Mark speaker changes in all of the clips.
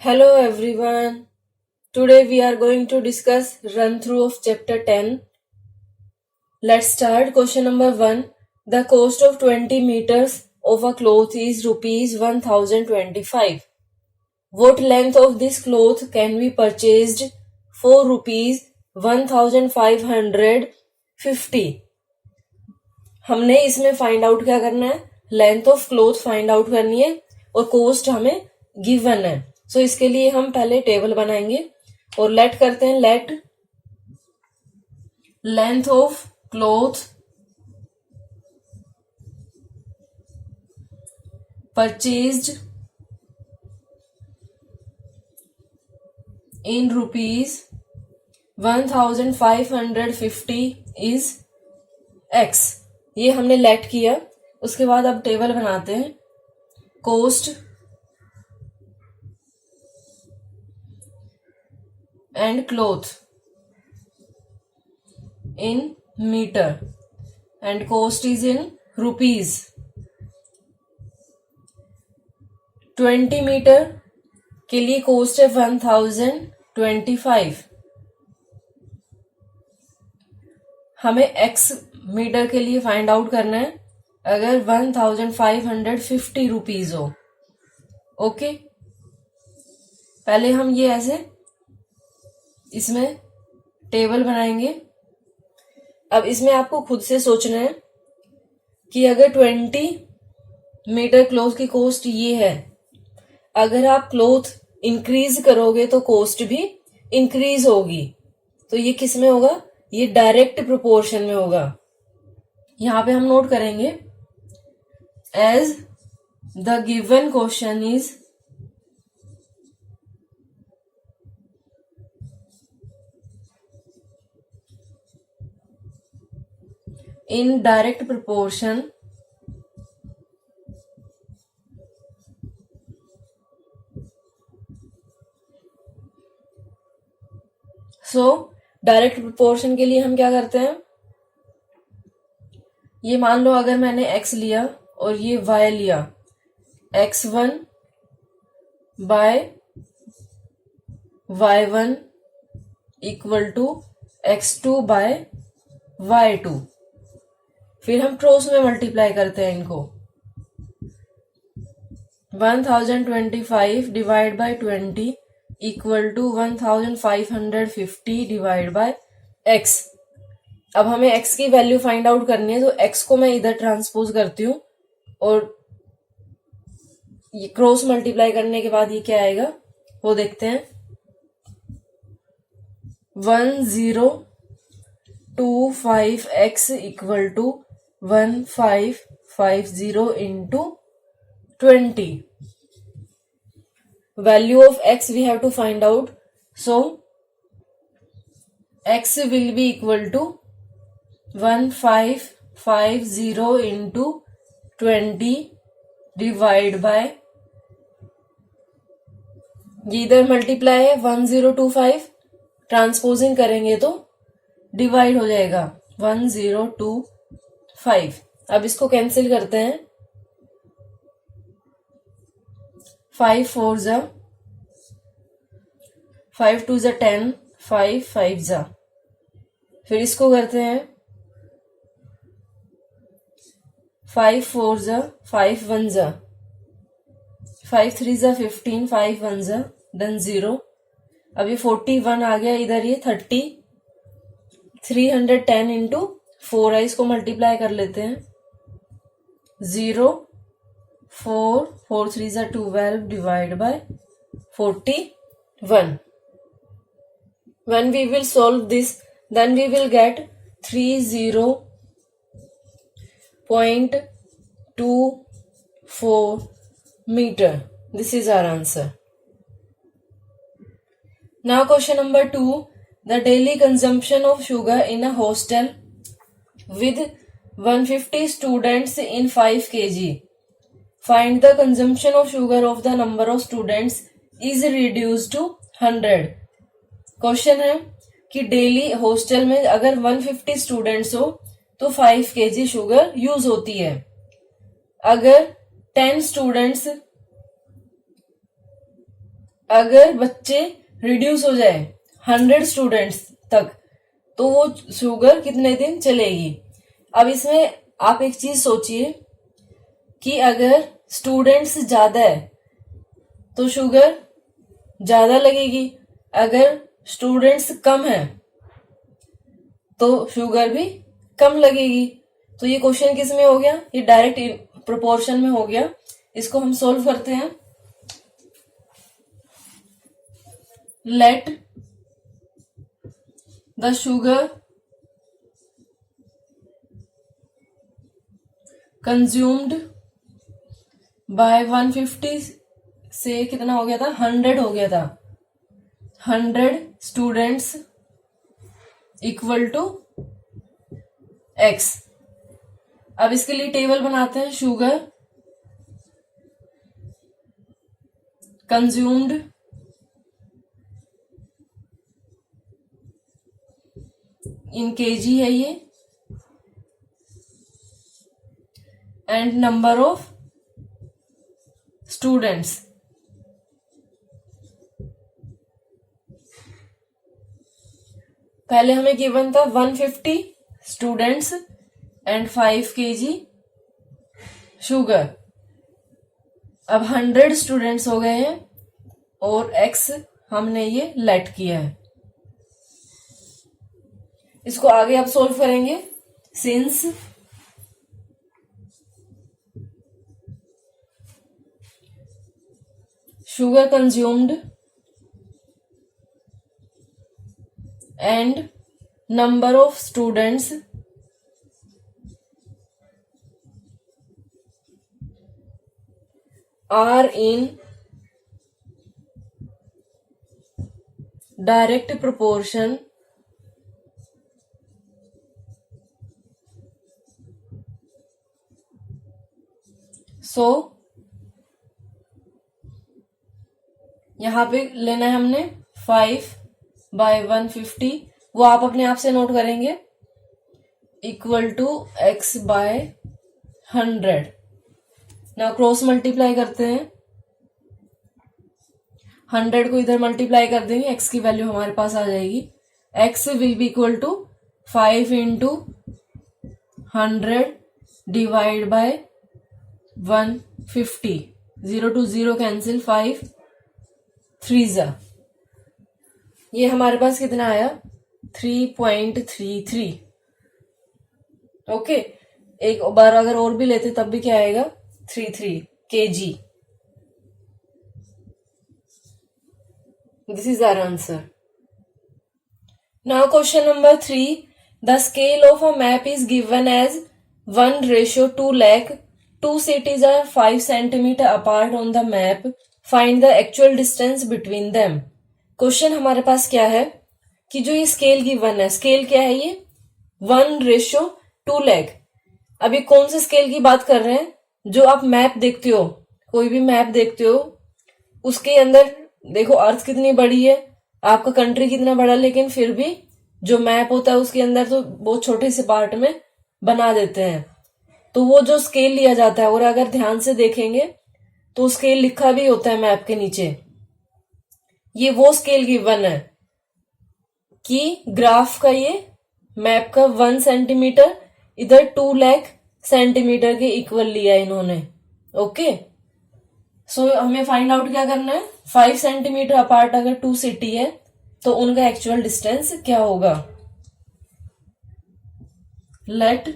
Speaker 1: Hello everyone. Today we are going to discuss run through of chapter 10. Let's start. Question number 1. The cost of 20 meters of a cloth is rupees 1025. What length of this cloth can be purchased for rupees 1550? हमने इसमें find out क्या करना है, length of cloth find out करनी है और cost हमें given है. सो इसके लिए हम पहले टेबल बनाएंगे और लेट करते हैं. Late length of cloth purchased in rupees 1550 is x. ये हमने लेट किया. उसके बाद अब टेबल बनाते हैं. Cost and cloth in meter and cost is in rupees. 20 metre के लिए कॉस्ट है 1025. हमें x मीटर के लिए फाइंड आउट करना है अगर 1550 रुपीज हो. ओके, पहले हम ये ऐसे इसमें टेबल बनाएंगे. अब इसमें आपको खुद से सोचना है कि अगर 20 मीटर क्लोथ की कॉस्ट ये है, अगर आप क्लोथ इंक्रीज करोगे तो कॉस्ट भी इंक्रीज होगी. तो ये किस में होगा, ये डायरेक्ट प्रोपोर्शन में होगा. यहां पे हम नोट करेंगे as the given question is in direct proportion so direct proportion के लिए हम क्या करते हैं, ये मान लो अगर मैंने x लिया और ये y लिया, x1 bye y1 equal to x2 bye y2. फिर हम क्रॉस में मल्टीप्लाई करते हैं इनको. 1025 divide by 20 equal to 1550 divide by x. अब हमें x की वैल्यू फाइंड आउट करनी है, तो x को मैं इधर ट्रांसपोज करती हूँ और ये क्रॉस मल्टीप्लाई करने के बाद ये क्या आएगा वो देखते हैं. 1025x equal to 1550 into 20. Value of x we have to find out. So x will be equal to 1550 into 20 divide by, ये इधर मल्टीप्लाई है 1025, ट्रांसपोजिंग करेंगे तो डिवाइड हो जाएगा 1025. अब इसको कैंसिल करते हैं. 5 4 जा 5 2 जा 10, 5 5 जा. फिर इसको करते हैं 5 4 जा 5 1 जा 5 3 जा 15, 5 1 जा देन 0. अब ये 41 आ गया इधर, ये 30, 310 इंटू 4 है, इसको मल्टीप्लाई कर लेते हैं. 0 4 4 3 जा 12 divide by 41. When we will solve this, then we will get 30.24 meter. This is our answer. Now question number 2. The daily consumption of sugar in a hostel with 150 students in 5 kg. Find the consumption of sugar of the number of students is reduced to 100. Question है कि daily hostel में अगर 150 students हो तो 5 kg sugar use होती है. अगर 10 students अगर बच्चे रिड्यूस हो जाए 100 स्टूडेंट्स तक तो वो शुगर कितने दिन चलेगी। अब इसमें आप एक चीज सोचिए कि अगर स्टूडेंट्स ज्यादा है तो शुगर ज्यादा लगेगी, अगर स्टूडेंट्स कम है तो शुगर भी कम लगेगी। तो ये क्वेश्चन किस में हो गया, ये डायरेक्ट प्रोपोर्शन में हो गया। इसको हम सोल्व करते हैं। Let the sugar consumed by 150 से कितना हो गया था, 100 हो गया था, 100 स्टूडेंट्स इक्वल टू एक्स। अब इसके लिए टेबल बनाते हैं। शुगर कंज्यूम्ड इन केजी है ये, एंड नंबर ऑफ स्टूडेंट्स। पहले हमें गिवन था 150 स्टूडेंट्स एंड 5 kg शुगर। अब 100 स्टूडेंट्स हो गए हैं और x हमने ये लेट किया है। इसको आगे आप सोल्व करेंगे। Since sugar consumed and number of students are in direct proportion so यहां पे लेना है हमने 5/150, वो आप अपने आप से नोट करेंगे, इक्वल टू x/100। ना क्रॉस मल्टीप्लाई करते हैं, 100 को इधर मल्टीप्लाई कर देंगे, x की वैल्यू हमारे पास आ जाएगी। x will be equal to 5 into 100 divide by 150। 0 to 0 cancel, 5 3 जा, ये हमारे पास कितना आया 3.33। ओके, एक बार अगर और भी लेते तब भी क्या आएगा 33 kg। This is our answer. Now question number 3. The scale of a map is given as 1:2 lakh. Two cities are 5 centimeter apart on the map. Find the actual distance between them. Question हमारे पास क्या है कि जो ये scale given है, scale क्या है ये 1:2 lakh। अभी कौन से स्केल की बात कर रहे हैं, जो आप मैप देखते हो, कोई भी मैप देखते हो, उसके अंदर देखो अर्थ कितनी बड़ी है, आपका कंट्री कितना बड़ा, लेकिन फिर भी जो मैप होता है उसके अंदर तो बहुत छोटे से पार्ट में बना देते हैं। तो वो जो स्केल लिया जाता है, और अगर ध्यान से देखेंगे तो स्केल लिखा भी होता है मैप के नीचे। ये वो स्केल गिवन है कि ग्राफ का ये मैप का 1 सेंटीमीटर इधर 2 लाख सेंटीमीटर के इक्वल लिया इन्होंने। ओके, सो हमें फाइंड आउट क्या करना है, 5 सेंटीमीटर अपार्ट अगर 2 सिटी है तो उनका एक्चुअल डिस्टेंस क्या होगा। Let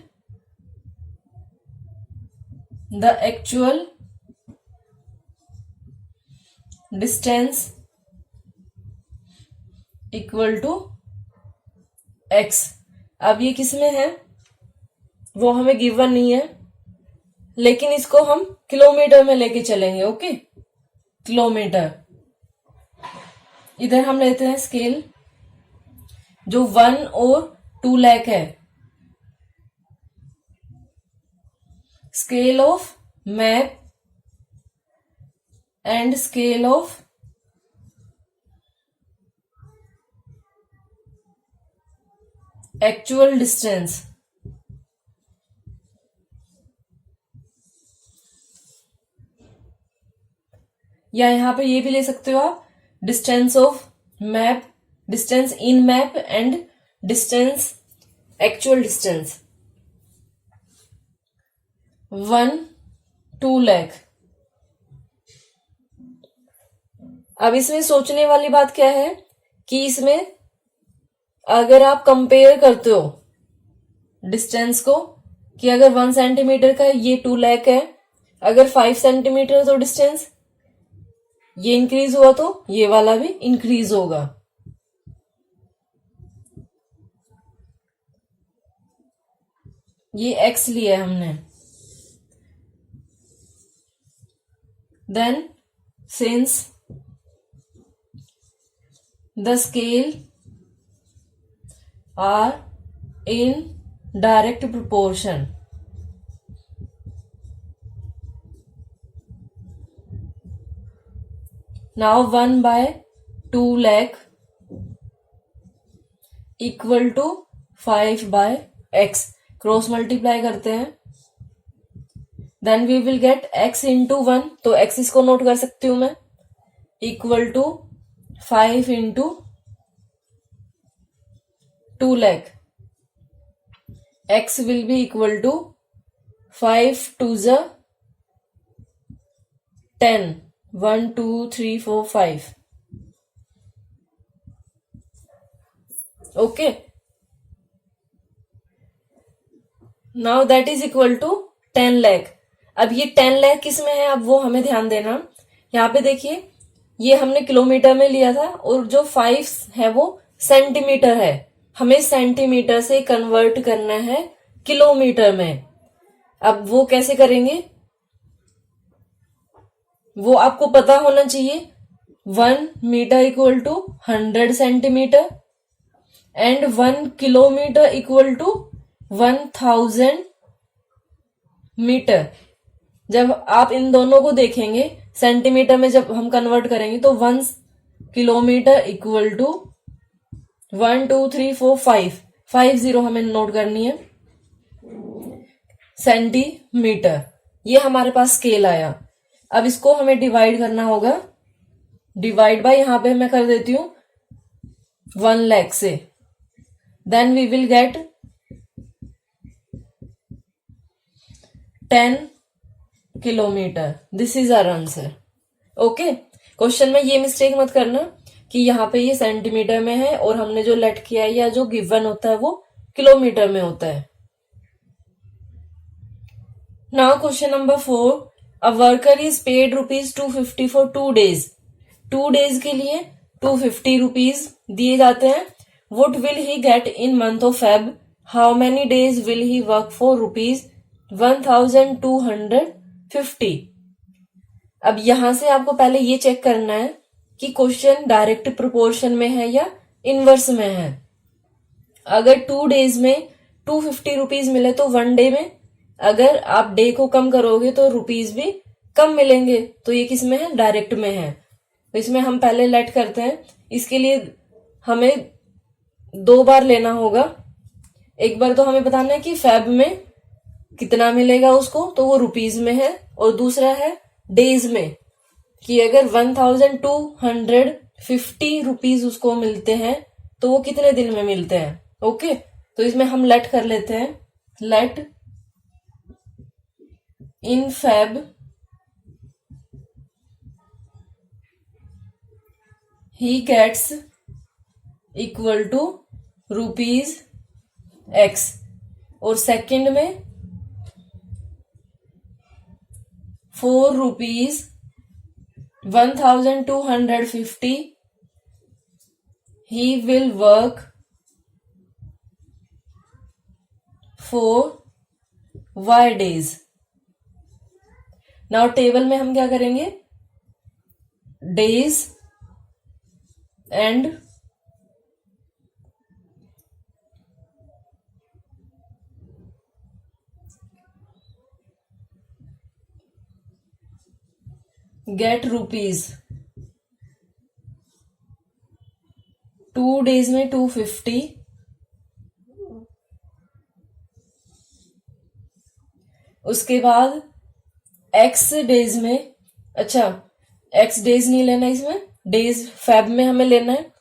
Speaker 1: the actual distance equal to x। अब ये किसमें है वो हमें गिवन नहीं है, लेकिन इसको हम किलोमीटर में लेके चलेंगे। Okay, kilometre. इधर हम लेते हैं स्केल जो 1 और 2 लाख है, scale of map and scale of actual distance. या यहां पे ये भी ले सकते हो आप distance of map, distance in map and distance actual distance 1 2 lakh. अब इसमें सोचने वाली बात क्या है कि इसमें अगर आप कंपेयर करते हो डिस्टेंस को कि अगर 1 सेंटीमीटर का ये 2 लाख है, अगर 5 सेंटीमीटर तो डिस्टेंस ये इंक्रीज हुआ तो ये वाला भी इंक्रीज होगा। ये x लिया हमने। Then since the scale are in direct proportion, now 1/2 lakh equal to 5/x, cross multiply करते हैं। Then we will get x into 1, तो x इसको नोट कर सकती हूं मैं, equal to 5 into 2 lakh। x will be equal to 5 2 the 10, 1 2 3 4 5। Okay, now that is equal to 10 lakh. अब ये 10 लाख किस में है, अब वो हमें ध्यान देना। यहाँ पे देखिए ये हमने किलोमीटर में लिया था और जो 5 है वो सेंटीमीटर है, हमें सेंटीमीटर से कन्वर्ट करना है किलोमीटर में। अब वो कैसे करेंगे वो आपको पता होना चाहिए। 1 metre equal to 100 centimetre and 1 kilometre equal to 1000 metre. जब आप इन दोनों को देखेंगे सेंटीमीटर में जब हम कन्वर्ट करेंगे तो 1 किलोमीटर इक्वल टू 1 2 3 4 5 0 हमें नोट करनी है सेंटीमीटर। ये हमारे पास स्केल आया। अब इसको हमें डिवाइड करना होगा, डिवाइड बाय यहां पे मैं कर देती हूं 1 लाख से। Then we will get 10 kilometre. This is our answer. Okay, question में ये मिस्टेक मत करना कि यहाँ पे ये सेंटीमीटर में है और हमने जो लेट किया है या जो गिवन होता है वो किलोमीटर में होता है। Now question number 4, a worker is paid ₹250 for 2 days। 2 days के लिए 250 रुपीज दिए जाते हैं। Would will he get in month of Feb? How many days will he work for ₹1250? अब यहां से आपको पहले ये चेक करना है कि क्वेश्चन डायरेक्ट प्रोपोर्शन में है या इनवर्स में है। अगर 2 days में 250 रुपीज मिले तो 1 डे में अगर आप डे को कम करोगे तो रुपीज भी कम मिलेंगे। तो ये किस में है, डायरेक्ट में है। तो इसमें हम पहले लेट करते हैं। इसके लिए हमें 2 बार लेना होगा। एक बार तो हमें बताना है कि फेब में कितना मिलेगा उसको, तो वो रुपीज में है, और दूसरा है डेज में कि अगर 1250 रुपीज उसको मिलते हैं तो वो कितने दिन में मिलते हैं। ओके, तो इसमें हम लेट कर लेते हैं। लेट इन फेब he gets equal to ₹X, और सेकंड में 4 rupees 1250 he will work for Y days। Now table में हम क्या करेंगे, days and get rupees. 2 days में 250, उसके बाद x डेज में, अच्छा x डेज नहीं लेना इसमें, डेज फेब में हमें लेना है।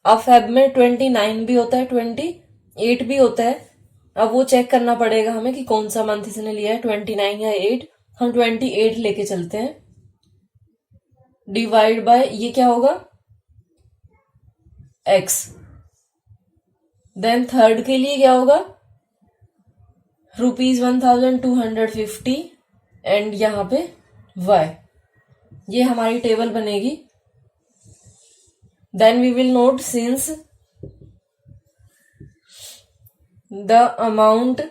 Speaker 1: अब फेब में 29 भी होता है, 28 भी होता है। अब वो चेक करना पड़ेगा हमें कि कौन सा मंथ इसने लिया है, 29 या 8। हम 28 लेके चलते हैं। डिवाइड बाय ये क्या होगा, x। देन थर्ड के लिए क्या होगा, ₹1250 एंड यहाँ पे y। ये हमारी टेबल बनेगी। Then we will note since the amount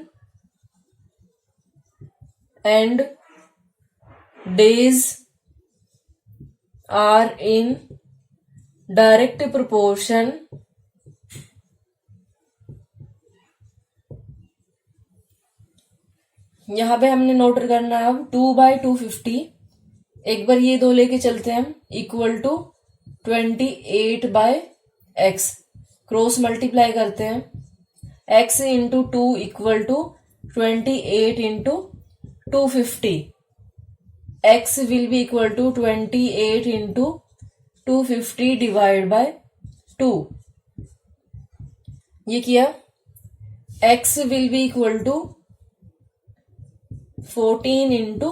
Speaker 1: and days are in direct proportion यहां पे हमने नोट करना है अब 2/250। एक बार ये दो लेके चलते हैं हम, equal to 28/x। Cross multiply करते हैं, x into 2 equal to 28 into 250। x will be equal to 28 into 250 divide by 2। ये किया। x will be equal to 14 into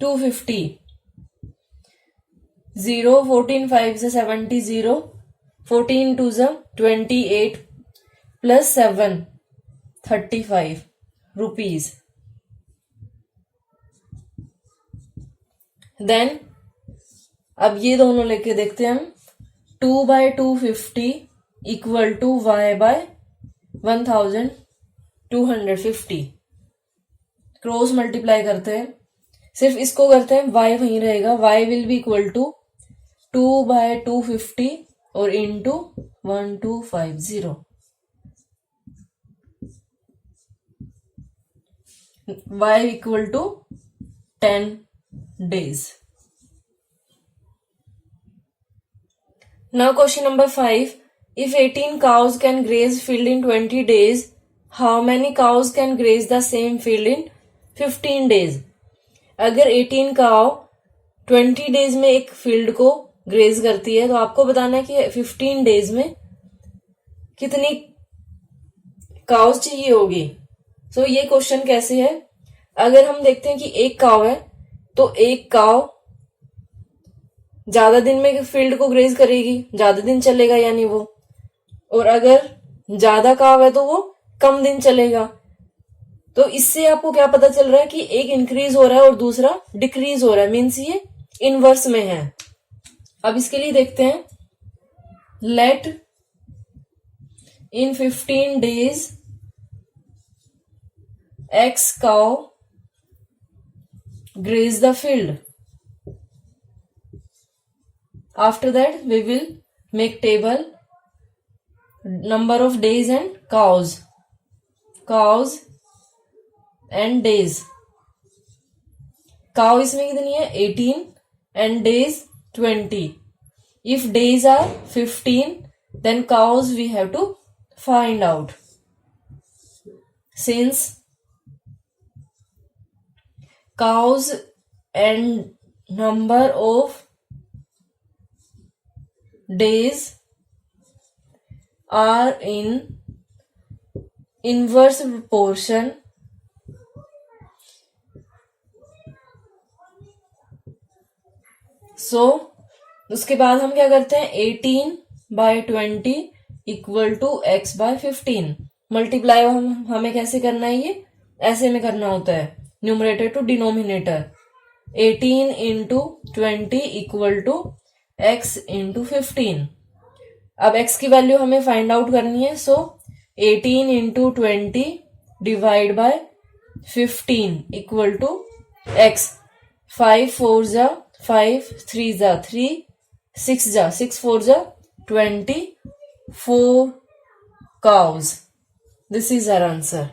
Speaker 1: 250। 0 14 5 से 70, 0 14 2 से 28 प्लस 7 35 रुपीज। देन अब ये दोनों लेके देखते हैं हम, 2/250 equal to y/1250। Cross multiply करते हैं, सिर्फ इसको करते हैं, y वहीं रहेगा। y will be equal to 2/250 और into 1250। y equal to 10 days. Now question number 5. If 18 cows can graze field in 20 days, how many cows can graze the same field in 15 days? अगर 18 काव 20 days में एक field को graze करती है तो आपको बताना है कि 15 डेज में कितनी काउस चाहिए होगी। सो ये क्वेश्चन कैसे है, अगर हम देखते हैं कि एक काव है तो एक काव ज्यादा दिन में फील्ड को ग्रेज करेगी, ज्यादा दिन चलेगा यानी वो, और अगर ज्यादा काव है तो वो कम दिन चलेगा। तो इससे आपको क्या पता चल रहा है कि एक इंक्रीज हो रहा है और दूसरा डिक्रीज हो रहा है, मीन्स ये इनवर्स में है। अब इसके लिए देखते हैं, let in 15 days x cow graze the field. After that we will make table number of days and cows and days. cow इसमें कितनी है 18 and days 20. If days are 15 then cows we have to find out. Since cows and number of days are in inverse proportion, so उसके बाद हम क्या करते हैं, 18/20 equal to x/15। Multiply हमें कैसे करना है, ये ऐसे में करना होता है, numerator to denominator. 18 into 20 equal to x into 15। अब x की वैल्यू हमें फाइंड आउट करनी है, so 18 into 20 divide by 15 equal to x। 5 4 जा 5, 3 जा 3, 6 जा 6 4 जा 24 cows. This is our answer.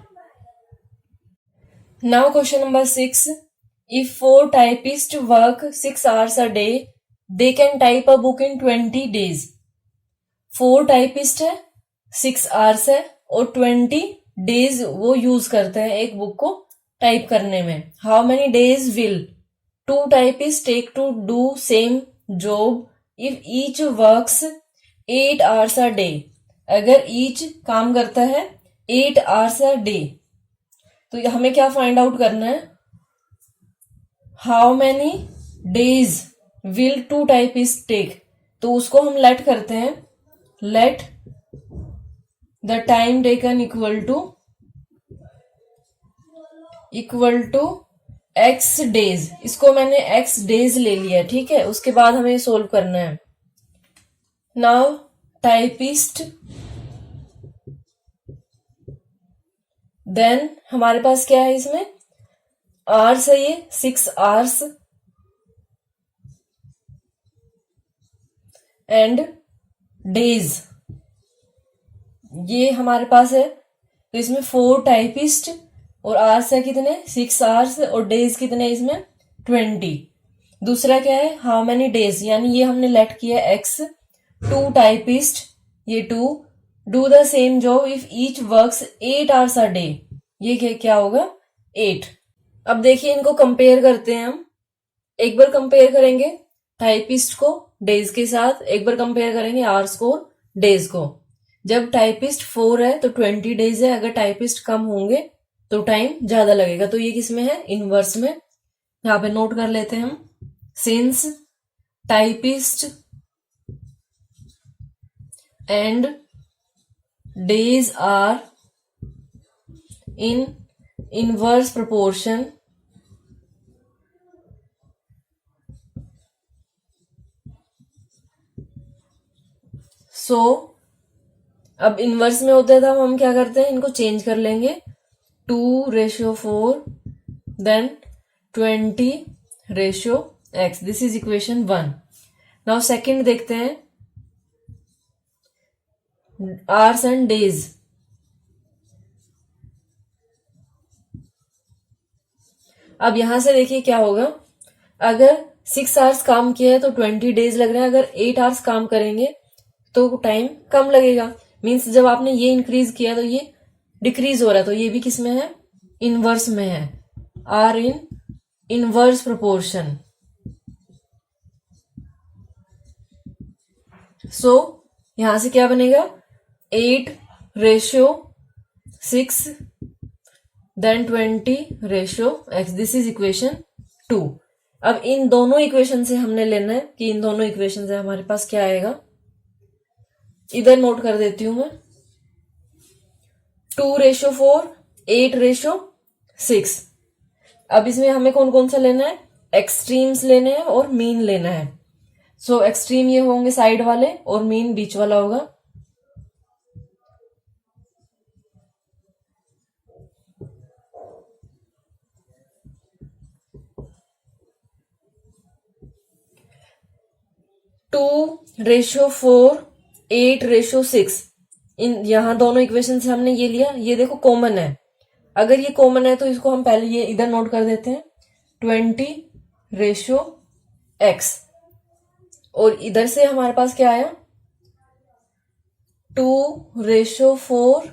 Speaker 1: Now question number 6. If 4 typists work 6 hours a day, they can type a book in 20 days. 4 typist है, 6 hours है और 20 days वो use करते हैं एक बुक को टाइप करने में. How many days will 2 typists take to do same job if each works 8 hours a day, अगर ईच काम करता है 8 hours a day, तो हमें क्या फाइंड आउट करना है, how many days will 2 typist take. तो उसको हम लेट करते हैं, let the time taken equal to x days. इसको मैंने एक्स डेज ले लिया, ठीक है। उसके बाद हमें सोल्व करना है। नाउ टाइपिस्ट, देन हमारे पास क्या है इसमें, आवर्स है, ये 6 hours एंड डेज ये हमारे पास है। तो इसमें 4 टाइपिस्ट और आवर्स है कितने, 6 hours, और डेज कितने इसमें 20। दूसरा क्या है, हाउ मेनी डेज, यानी ये हमने लेट किया एक्स। 2 टाइपिस्ट, ये 2 do the same job if each works 8 hours a day, ये क्या होगा 8। अब देखिए इनको कंपेयर करते हैं हम। एक बार कंपेयर करेंगे टाइपिस्ट को डेज के साथ, एक बार कंपेयर करेंगे आवर्स को डेज को। जब टाइपिस्ट 4 है तो 20 डेज है, अगर टाइपिस्ट कम होंगे तो टाइम ज्यादा लगेगा। तो ये किस में है, इनवर्स में। यहाँ पे नोट कर लेते हैं हम, since typist and days are in inverse proportion, so अब इनवर्स में होता है तो हम क्या करते हैं, इनको चेंज कर लेंगे, 2:4 then 20:x, this is equation 1। Now second देखते हैं, आवर्स एंड डेज। अब यहां से देखिए क्या होगा, अगर 6 hours काम किया है तो 20 डेज लग रहे हैं, अगर 8 hours काम करेंगे तो टाइम कम लगेगा। मीन्स जब आपने ये इंक्रीज किया तो ये डिक्रीज हो रहा है, तो ये भी किस में है, इनवर्स में है, आर इन इनवर्स प्रोपोर्शन। सो यहां से क्या बनेगा, 8:6 then 20:x, this is equation 2। अब इन दोनों इक्वेशन से हमने लेना है कि इन दोनों इक्वेशन से हमारे पास क्या आएगा, इधर नोट कर देती हूं मैं, 2:4 8:6। अब इसमें हमें कौन कौन सा लेना है, एक्सट्रीम्स लेने हैं और मीन लेना है। सो एक्सट्रीम ये होंगे साइड वाले और मीन बीच वाला होगा। टू 2:4 8:6, इन यहां दोनों इक्वेशन से हमने ये लिया, ये देखो कॉमन है। अगर ये कॉमन है तो इसको हम पहले ये इधर नोट कर देते हैं, 20:x, और इधर से हमारे पास क्या आया, 2:4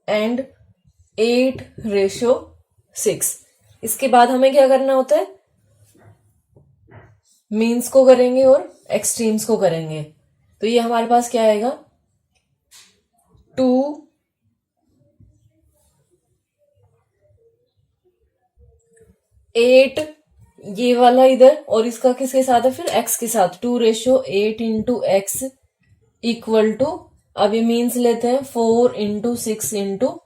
Speaker 1: एंड 8:6। इसके बाद हमें क्या करना होता है, मीन्स को करेंगे और एक्सट्रीम्स को करेंगे। तो ये हमारे पास क्या आएगा, 2 8 ये वाला इधर, और इसका किसके साथ है फिर, x के साथ, 2:8 into x इक्वल टू, अब ये मीन्स लेते हैं 4 into 6 into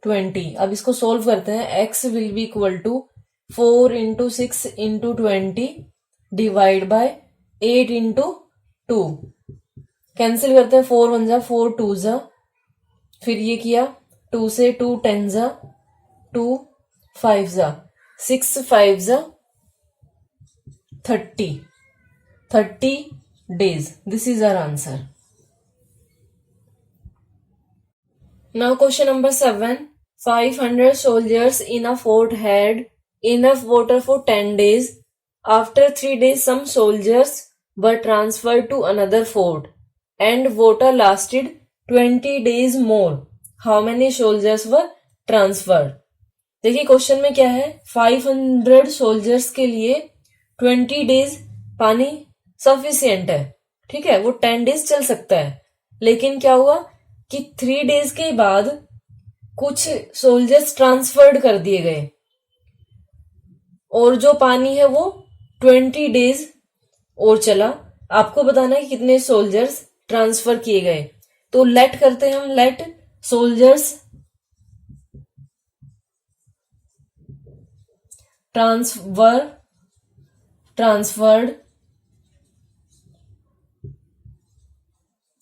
Speaker 1: 20। अब इसको सोल्व करते हैं, x will be equal to 4 into 6 into 20 divide by 8 into 2। Cancel करते हैं, 4 1 जा 4 2 जा, फिर ये किया 2 से 2 10 जा, 2 5 जा, 6 5 जा 30 days, this is our answer. Now question number 7, 500 soldiers in a fort had enough water for 10 days. After 3 days some soldiers were transferred to another fort and water lasted 20 days more. How many soldiers were transferred? देखिए question में क्या है, 500 soldiers के लिए 20 days पानी sufficient है, ठीक है, वो 10 डेज चल सकता है। लेकिन क्या हुआ कि 3 डेज के बाद कुछ सोल्जर्स ट्रांसफर्ड कर दिए गए और जो पानी है वो 20 डेज और चला। आपको बताना है कि कितने सोल्जर्स ट्रांसफर किए गए। तो लेट करते हैं हम, let soldiers transferred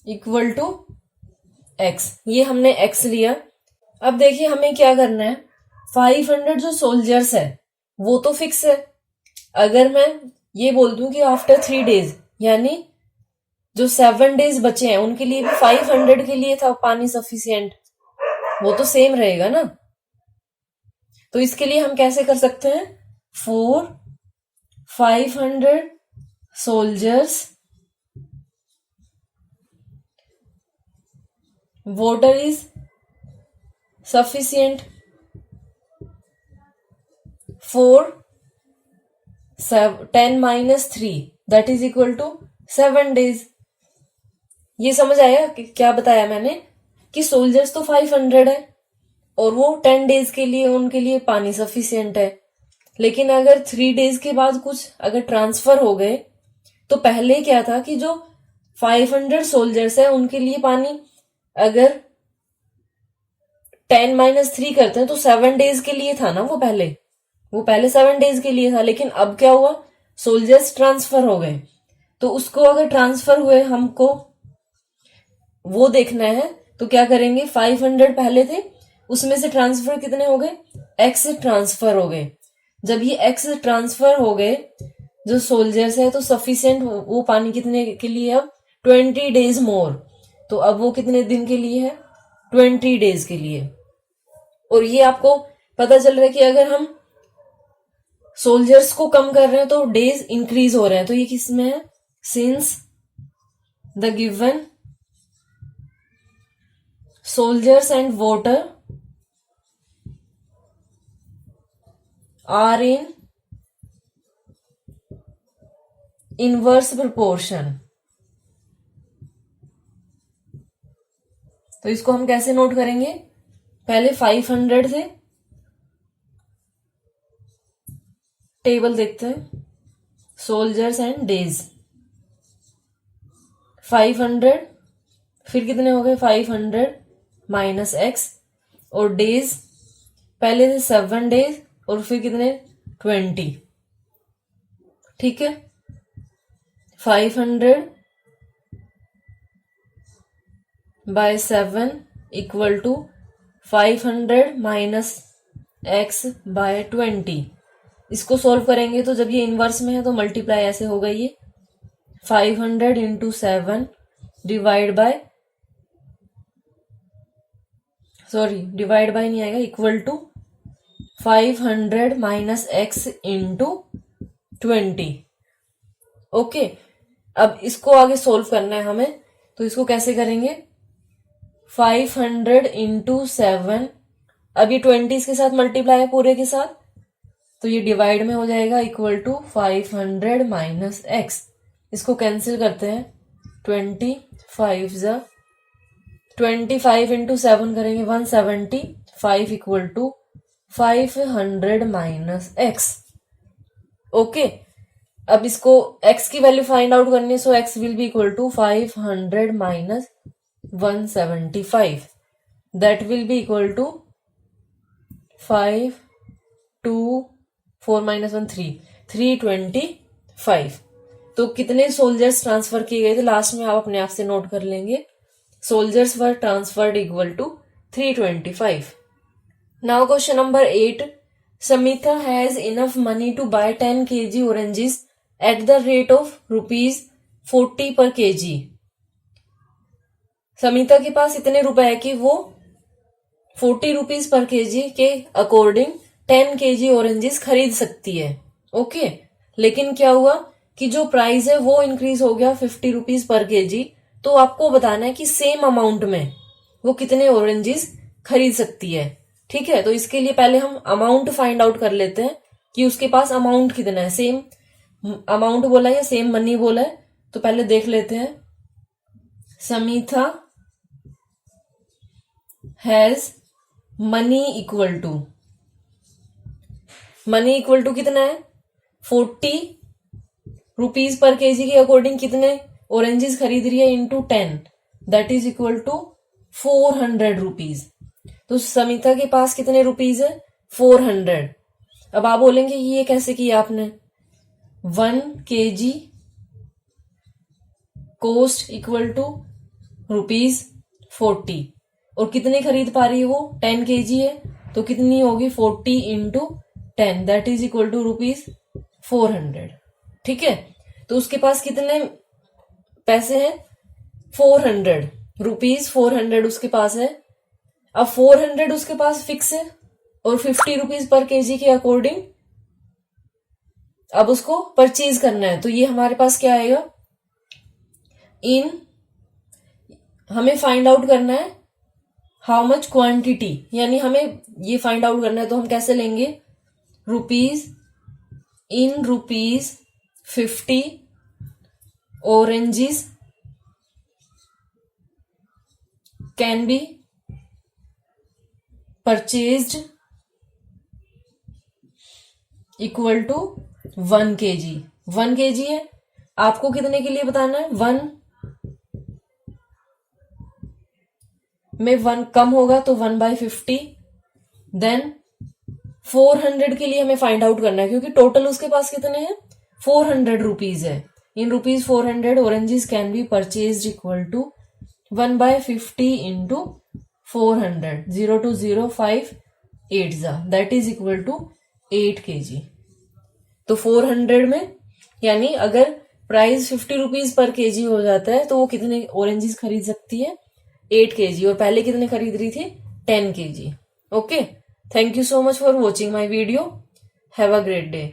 Speaker 1: equal to x. ये हमने एक्स लिया। अब देखिए हमें क्या करना है, 500 जो सोल्जर्स है वो तो फिक्स है। अगर मैं ये बोल दूं कि आफ्टर 3 डेज, यानी जो 7 डेज बचे हैं उनके लिए भी 500 के लिए था पानी सफिशियंट, वो तो सेम रहेगा ना। तो इसके लिए हम कैसे कर सकते हैं, for 500 soldiers water is sufficient for 10 minus 3 that is equal to 7 days। ये समझ आया कि क्या बताया मैंने कि सोल्जर्स तो 500 है और वो 10 डेज के लिए उनके लिए पानी सफिशियंट है। लेकिन अगर 3 डेज के बाद कुछ अगर ट्रांसफर हो गए तो पहले क्या था कि जो 500 सोल्जर्स है उनके लिए पानी अगर 10 माइनस 3 करते हैं तो 7 डेज के लिए था ना, वो पहले 7 डेज के लिए था। लेकिन अब क्या हुआ, सोल्जर्स ट्रांसफर हो गए। तो उसको अगर ट्रांसफर हुए हमको वो देखना है तो क्या करेंगे, 500 पहले थे उसमें से ट्रांसफर कितने हो गए, एक्स ट्रांसफर हो गए। जब ये एक्स ट्रांसफर हो गए जो सोल्जर्स है तो सफिशियंट वो पानी कितने के लिए, अब 20 डेज मोर। तो अब वो कितने दिन के लिए है, 20 डेज के लिए। और ये आपको पता चल रहा है कि अगर हम सोल्जर्स को कम कर रहे हैं तो डेज इंक्रीज हो रहे हैं। तो ये किस में है, since the given soldiers and water are in inverse proportion. तो इसको हम कैसे नोट करेंगे, पहले 500 थे, टेबल देखते हैं, सोल्जर्स एंड डेज 500, फिर कितने हो गए 500 माइनस एक्स, और डेज पहले थे 7 डेज और फिर कितने 20, ठीक है। 500 by 7 equal to 500 minus x by 20। इसको सॉल्व करेंगे तो जब ये इनवर्स में है तो मल्टीप्लाई ऐसे होगा, ये 500 into 7 divide by, sorry divide by नहीं आएगा, equal to 500 minus x into 20। Okay, अब इसको आगे सोल्व करना है हमें। तो इसको कैसे करेंगे, 500 इंटू 7, अब ये 20 इसके साथ मल्टीप्लाई है पूरे के साथ, तो ये डिवाइड में हो जाएगा, इक्वल टू 500 माइनस एक्स। इसको कैंसिल करते हैं, 25 इंटू 7 करेंगे 175 equal to 500 minus x. Okay, अब इसको x की वैल्यू फाइंड आउट करनी है, so x will be equal to 500 minus 175, that will be equal to 5 2 4 minus 1 3 325। तो कितने सोल्जर्स ट्रांसफर किए गए थे लास्ट में आप अपने आप से नोट कर लेंगे। Soldiers were transferred equal to 325। Now question number 8, Samitha has enough money to buy 10 kg oranges at the rate of ₹40 per kg। Samita के पास इतने रुपए है कि वो 40 रुपीज पर केजी के अकॉर्डिंग 10 kg ऑरेंजेस खरीद सकती है। ओके, लेकिन क्या हुआ कि जो प्राइस है वो इंक्रीज हो गया 50 रुपीज पर केजी। तो आपको बताना है कि सेम अमाउंट में वो कितने ऑरेंजेस खरीद सकती है। ठीक है, तो इसके लिए पहले हम अमाउंट फाइंड आउट कर लेते हैं कि उसके पास अमाउंट कितना है। सेम अमाउंट बोला है या सेम मनी बोला है, तो पहले देख लेते हैं। समीथा हैज मनी इक्वल टू कितना है? 40 रुपीज पर केजी के अकॉर्डिंग कितने ऑरेंजेस खरीद रही है into 10, that is equal to 400 rupees. तो समीता के पास कितने रुपीज है? 400। अब आप बोलेंगे ये कैसे किया आपने? 1 kg कोस्ट इक्वल टू ₹40, और कितने खरीद पा रही है वो? 10 kg है, तो कितनी होगी? 40 into 10, that is equal to ₹400। ठीक है, तो उसके पास कितने पैसे हैं? 400 रुपीज, 400 उसके पास है। अब 400 उसके पास फिक्स है और 50 रुपीज पर केजी के अकॉर्डिंग अब उसको परचेज करना है। तो ये हमारे पास क्या आएगा? हमें फाइंड आउट करना है हाउ मच क्वांटिटी, यानी हमें ये फाइंड आउट करना है, तो हम कैसे लेंगे? Rupees 50 oranges can be purchased equal to 1 kg। 1 kg है, आपको कितने के लिए बताना है? 1 में 1 कम होगा तो 1/50। देन 400 के लिए हमें फाइंड आउट करना है, क्योंकि टोटल उसके पास कितने हैं? 400 रुपीज है। इन ₹400 oranges can be purchase equal to 1/50 into 400, 0 to 0 5 8 that is equal to 8 kg। तो 400 में, यानी अगर प्राइस 50 रुपीज पर केजी हो जाता है तो वो कितने ऑरेंजेस खरीद सकती है? 8 kg, और पहले कितने खरीद रही थी? 10 kg। Okay, thank you so much for watching my video. Have a great day.